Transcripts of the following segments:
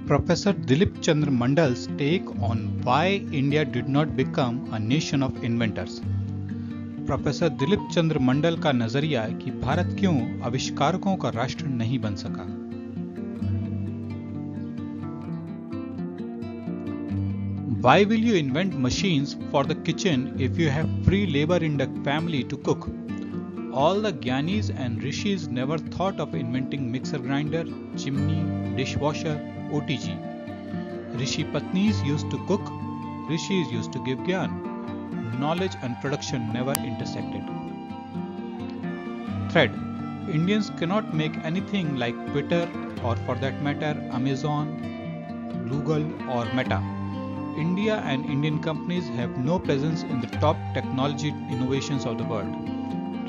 Professor Dilip Chandra Mandal's take on why India did not become a nation of inventors. Professor Dilip Chandra Mandal का नजरिया कि भारत क्यों आविष्कारकों का राष्ट्र नहीं बन सका। Why will you invent machines for the kitchen if you have free labor in the family to cook? All the Gyanis and Rishis never thought of inventing mixer grinder, chimney, dishwasher, OTG. Rishi Patnis used to cook, Rishis used to give Gyan. Knowledge and production never intersected. Thread: Indians cannot make anything like Twitter or for that matter Amazon, Google or Meta. India and Indian companies have no presence in the top technology innovations of the world.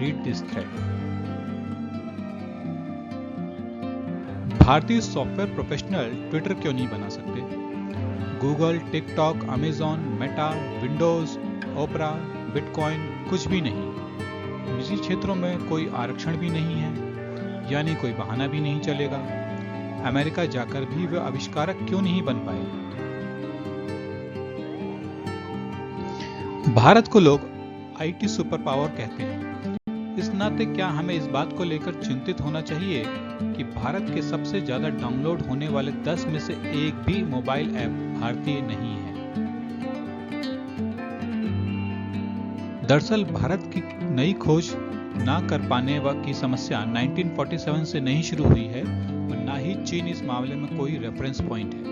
Read this thread. भारतीय software professional Twitter क्यों नहीं बना सकते? Google, TikTok, Amazon, Meta, Windows, Opera, Bitcoin कुछ भी नहीं। निजी क्षेत्रों में कोई आरक्षण भी नहीं है, यानी कोई बहाना भी नहीं चलेगा। अमेरिका जाकर भी वे आविष्कारक क्यों नहीं बन पाए? भारत को लोग आईटी सुपर पावर कहते हैं। इस नाते क्या हमें इस बात को लेकर चिंतित होना चाहिए कि भारत के सबसे ज्यादा डाउनलोड होने वाले 10 में से एक भी मोबाइल ऐप भारतीय नहीं है? दरअसल भारत की नई खोज ना कर पाने की समस्या 1947 से नहीं शुरू हुई है और ना ही चीन इस मामले में कोई रेफरेंस पॉइंट है।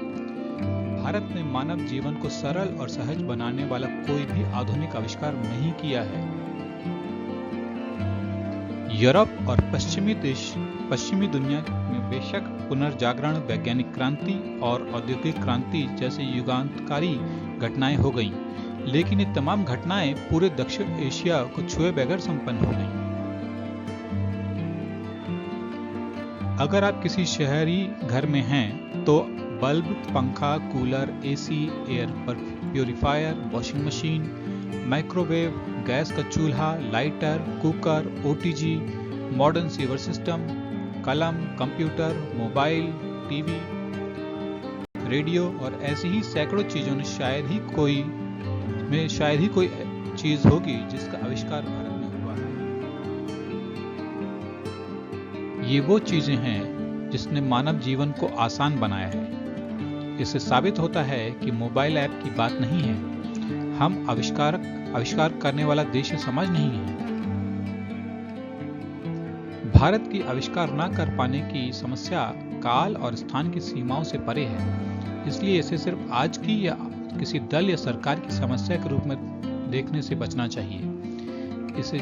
भारत ने मानव जीवन को सरल और सहज बनाने वाला कोई भी आधुनिक आविष्कार नहीं किया है। यूरोप और पश्चिमी दुनिया में बेशक पुनर्जागरण, वैज्ञानिक क्रांति और औद्योगिक क्रांति जैसे युगांतकारी घटनाएं हो गईं, लेकिन ये तमाम घटनाएं पूरे दक्षिण एशिया को छुए बगैर संपन्न हो गईं। अगर आप किसी शहरी घर में हैं तो बल्ब, पंखा, cooler, AC, air purifier, washing machine, microwave, gas का चूल्हा, lighter, cooker, OTG, modern sewer system, कलम, कंप्यूटर, मोबाइल, टीवी, रेडियो और ऐसी ही सैकड़ों चीजों ने शायद ही कोई चीज होगी जिसका आविष्कार भारत में हुआ है। ये वो चीजें हैं जिसने मानव जीवन को आसान बनाया है। इससे साबित होता है कि मोबाइल ऐप की बात नहीं है। हम आविष्कार करने वाला देश या समाज नहीं है। भारत की आविष्कार न कर पाने की समस्या काल और स्थान की सीमाओं से परे है। इसलिए इसे सिर्फ आज की या किसी दल या सरकार की समस्या के रूप में देखने से बचना चाहिए। इसे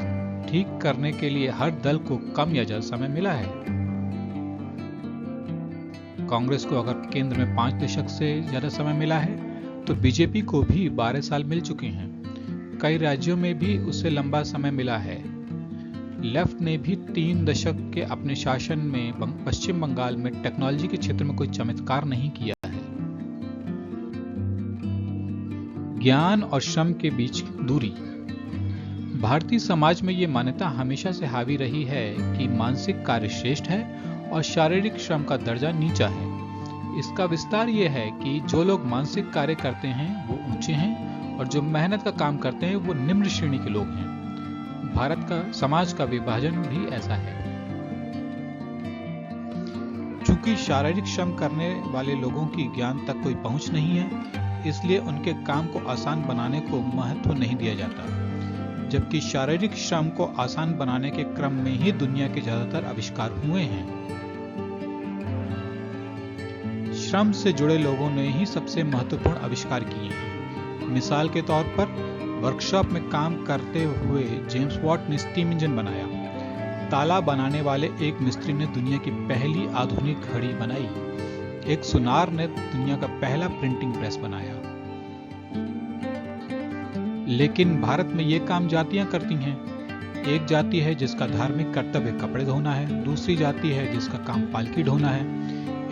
ठीक करने के लिए हर दल को कम या ज्यादा समय मिला है। कांग्रेस को अगर केंद्र में 5 दशक से ज्यादा समय मिला है तो बीजेपी को भी 12 साल मिल चुके हैं। कई राज्यों में भी उससे लंबा समय मिला है। लेफ्ट ने भी 3 दशक के अपने शासन में पश्चिम बंगाल में टेक्नोलॉजी के क्षेत्र में कोई चमत्कार नहीं किया है। ज्ञान और श्रम के बीच दूरी। भारतीय समाज में ये मान्यता हमेशा से हावी रही है कि मानसिक कार्य श्रेष्ठ है और शारीरिक श्रम का दर्जा नीचा है। इसका विस्तार ये है कि जो लोग मानसिक कार्य करते हैं वो ऊंचे हैं और जो मेहनत का काम करते हैं वो निम्न श्रेणी के लोग हैं। भारत का समाज का विभाजन भी ऐसा है। चूंकि शारीरिक श्रम करने वाले लोगों की ज्ञान तक कोई पहुंच नहीं है, इसलिए उनके काम को आसान बनाने को महत्व नहीं दिया जाता, जबकि शारीरिक श्रम को आसान बनाने के क्रम में ही दुनिया के ज्यादातर आविष्कार हुए हैं। श्रम से जुड़े लोगों ने ही सबसे महत्वपूर्ण आविष्कार किए हैं। मिसाल के तौर पर वर्कशॉप में काम करते हुए जेम्स वॉट ने स्टीम इंजन बनाया। ताला बनाने वाले एक मिस्त्री ने दुनिया की पहली आधुनिक घड़ी बनाई। एक सुनार ने दुनिया का पहला प्रिंटिंग प्रेस बनाया। लेकिन भारत में ये काम जातियां करती हैं। एक जाति है जिसका धार्मिक कर्तव्य कपड़े धोना है, दूसरी जाति है जिसका काम पालकी ढोना है।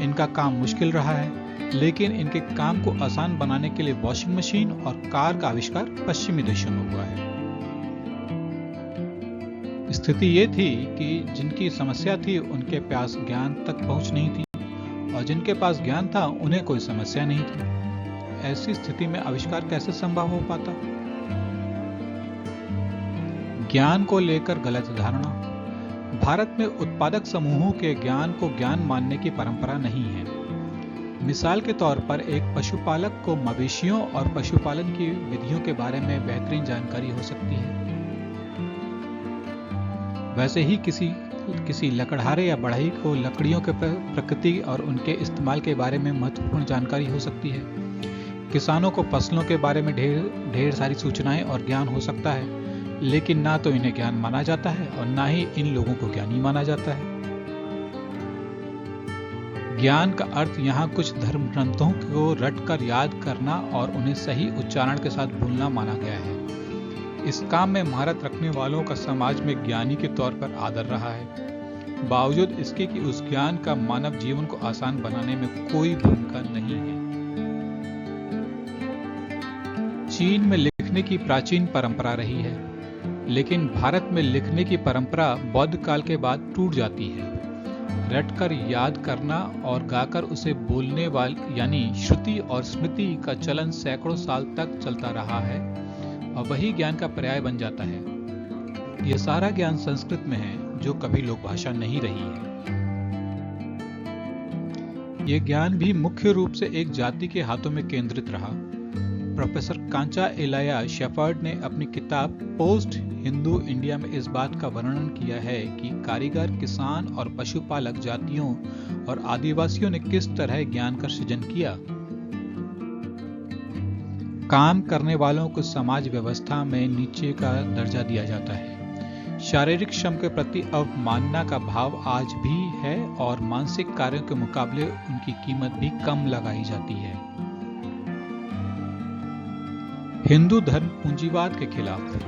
इनका काम मुश्किल रहा है, लेकिन इनके काम को आसान बनाने के लिए वॉशिंग मशीन और कार का आविष्कार पश्चिमी देशों में हुआ है। स्थिति ये थी कि जिनकी समस्या थी उनके पास ज्ञान तक पहुंच नहीं थी और जिनके पास ज्ञान था उन्हें कोई समस्या नहीं थी। ऐसी स्थिति में आविष्कार कैसे संभव हो पाता? ज्ञान को लेकर गलत धारणा। भारत में उत्पादक समूहों के ज्ञान को ज्ञान मानने की परंपरा नहीं है। मिसाल के तौर पर एक पशुपालक को मवेशियों और पशुपालन की विधियों के बारे में बेहतरीन जानकारी हो सकती है। वैसे ही किसी लकड़हारे या बढ़ई को लकड़ियों के प्रकृति और उनके इस्तेमाल के बारे में महत्वपूर्ण जानकारी हो सकती है। किसानों को फसलों के बारे में ढेर सारी सूचनाएं और ज्ञान हो सकता है, लेकिन ना तो इन्हें ज्ञान माना जाता है और ना ही इन लोगों को ज्ञानी माना जाता है। ज्ञान का अर्थ यहाँ कुछ धर्म ग्रंथों को रटकर याद करना और उन्हें सही उच्चारण के साथ बोलना माना गया है। इस काम में महारत रखने वालों का समाज में ज्ञानी के तौर पर आदर रहा है, बावजूद इसके कि उस ज्ञान का मानव जीवन को आसान बनाने में कोई भूमिका नहीं है। चीन में लिखने की प्राचीन परंपरा रही है, लेकिन भारत में लिखने की परंपरा बौद्ध काल के बाद टूट जाती है। रटकर याद करना और गाकर उसे बोलने वाले यानी श्रुति और स्मृति का चलन सैकड़ों साल तक चलता रहा है और वही ज्ञान का पर्याय बन जाता है। यह सारा ज्ञान संस्कृत में है, जो कभी लोक भाषा नहीं रही है। यह ज्ञान भी मुख्य रूप से एक जाति के हाथों में केंद्रित रहा। प्रोफेसर कांचा एलाया शेफर्ड ने अपनी किताब पोस्ट हिंदू इंडिया में इस बात का वर्णन किया है कि कारीगर, किसान और पशुपालक जातियों और आदिवासियों ने किस तरह ज्ञान का सृजन किया। काम करने वालों को समाज व्यवस्था में नीचे का दर्जा दिया जाता है। शारीरिक श्रम के प्रति अवमानना का भाव आज भी है और मानसिक कार्यों के मुकाबले उनकी कीमत भी कम लगाई जाती है। हिंदू धर्म पूंजीवाद के खिलाफ।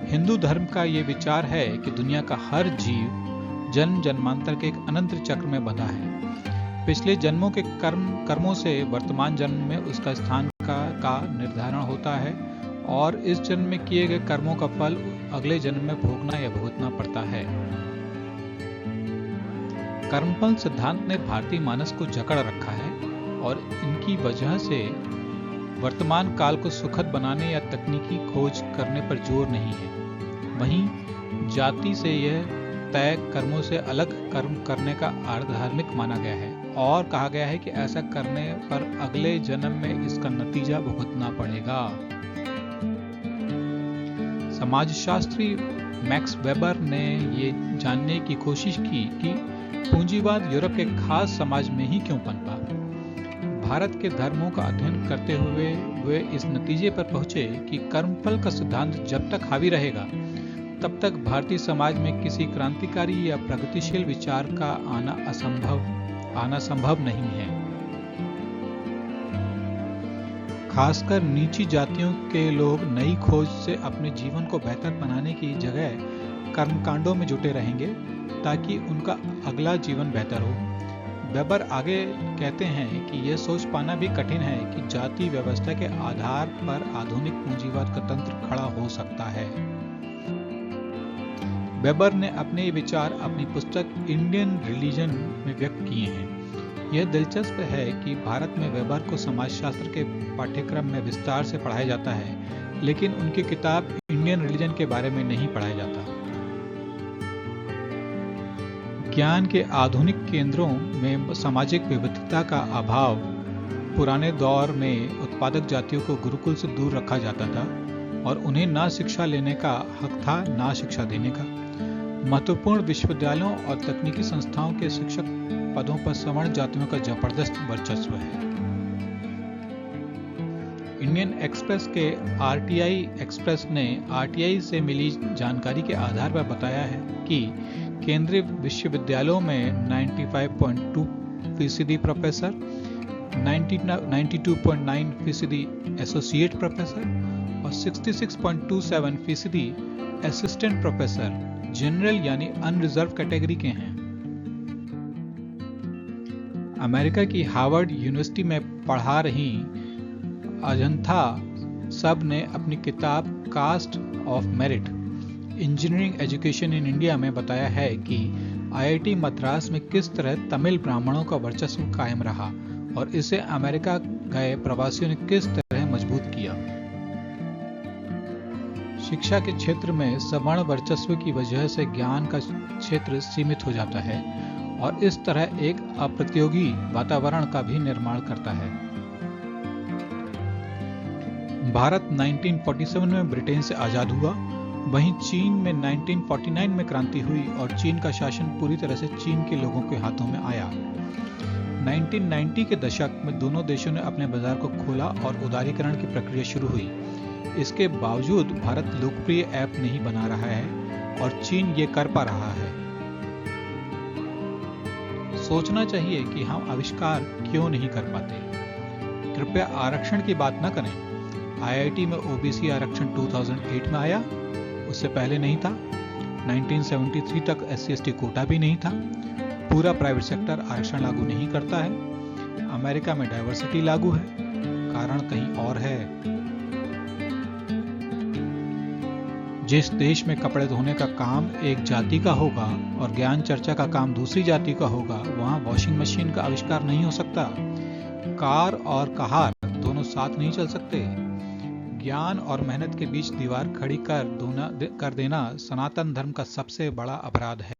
हिंदू धर्म का ये विचार है कि दुनिया का हर जीव जन्म जन्मांतर के एक अनंत चक्र में बंधा है। पिछले जन्मों के कर्मों से वर्तमान जन्म में उसका स्थान का निर्धारण होता है और इस जन्म में किए गए कर्मों का फल अगले जन्म में भोगना या भुगतना पड़ता है। कर्मफल सिद्धांत ने भारतीय मानस को जकड़ रखा है और इनकी वजह से वर्तमान काल को सुखद बनाने या तकनीकी खोज करने पर जोर नहीं है। वहीं जाति से यह तय कर्मों से अलग कर्म करने का धार्मिक माना गया है और कहा गया है कि ऐसा करने पर अगले जन्म में इसका नतीजा भुगतना पड़ेगा। समाजशास्त्री मैक्स वेबर ने ये जानने की कोशिश की कि पूंजीवाद यूरोप के खास समाज में ही क्यों पनपा। भारत के धर्मों का अध्ययन करते हुए वे इस नतीजे पर पहुंचे कि कर्मफल का सिद्धांत जब तक हावी रहेगा तब तक भारतीय समाज में किसी क्रांतिकारी या प्रगतिशील विचार का आना संभव नहीं है। खासकर नीची जातियों के लोग नई खोज से अपने जीवन को बेहतर बनाने की जगह कर्मकांडों में जुटे रहेंगे ताकि उनका अगला जीवन बेहतर हो। वेबर आगे कहते हैं कि यह सोच पाना भी कठिन है कि जाति व्यवस्था के आधार पर आधुनिक पूंजीवाद का तंत्र खड़ा हो सकता है। वेबर ने अपने विचार अपनी पुस्तक इंडियन रिलीजन में व्यक्त किए हैं। यह दिलचस्प है कि भारत में वेबर को समाजशास्त्र के पाठ्यक्रम में विस्तार से पढ़ाया जाता है, लेकिन उनकी किताब इंडियन रिलीजन के बारे में नहीं पढ़ाया जाता। ज्ञान के आधुनिक केंद्रों में सामाजिक विविधता का अभाव। पुराने दौर में उत्पादक जातियों को गुरुकुल से दूर रखा जाता था और उन्हें ना शिक्षा लेने का हक था ना शिक्षा देने का। महत्वपूर्ण विश्वविद्यालयों और तकनीकी संस्थाओं के शिक्षक पदों पर सवर्ण जातियों का जबरदस्त वर्चस्व है। इंडियन एक्सप्रेस के आरटीआई एक्सप्रेस ने आरटीआई से मिली जानकारी के आधार पर बताया है कि केंद्रीय विश्वविद्यालयों में 95.2% प्रोफेसर, 92.9% एसोसिएट प्रोफेसर और 66.27% असिस्टेंट प्रोफेसर जनरल यानी अनरिजर्व कैटेगरी के हैं। अमेरिका की हार्वर्ड यूनिवर्सिटी में पढ़ा रही अजंता सब ने अपनी किताब caste of merit engineering education in India में बताया है कि आईआईटी मद्रास में किस तरह तमिल ब्राह्मणों का वर्चस्व कायम रहा और इसे अमेरिका गए प्रवासियों ने किस तरह मजबूत किया। शिक्षा के क्षेत्र में सवर्ण वर्चस्व की वजह से ज्ञान का क्षेत्र सीमित हो जाता है और इस तरह एक अप्रतियोगी वातावरण का भी निर्माण करता है। भारत 1947 में ब्रिटेन से आजाद हुआ, वहीं चीन में 1949 में क्रांति हुई और चीन का शासन पूरी तरह से चीन के लोगों के हाथों में आया। 1990 के दशक में दोनों देशों ने अपने बाजार को खोला और उदारीकरण की प्रक्रिया शुरू हुई। इसके बावजूद भारत लोकप्रिय ऐप नहीं बना रहा है और चीन ये कर पा रहा है। सोचना चाहिए कि हम आविष्कार क्यों नहीं कर पाते। कृपया आरक्षण की बात न करें। आईआईटी में ओबीसी आरक्षण 2008 में आया, उससे पहले नहीं था। 1973 तक SC/ST कोटा भी नहीं था। पूरा प्राइवेट सेक्टर आरक्षण लागू नहीं करता है। अमेरिका में डाइवर्सिटी लागू है, कारण कहीं और है। जिस देश में कपड़े धोने का काम एक जाति का होगा और ज्ञान चर्चा का काम दूसरी जाति का होगा, वहां वॉशिंग मशीन का आविष्कार नहीं हो सकता। कार और कहार दोनों साथ नहीं चल सकते। ज्ञान और मेहनत के बीच दीवार खड़ी कर देना सनातन धर्म का सबसे बड़ा अपराध है।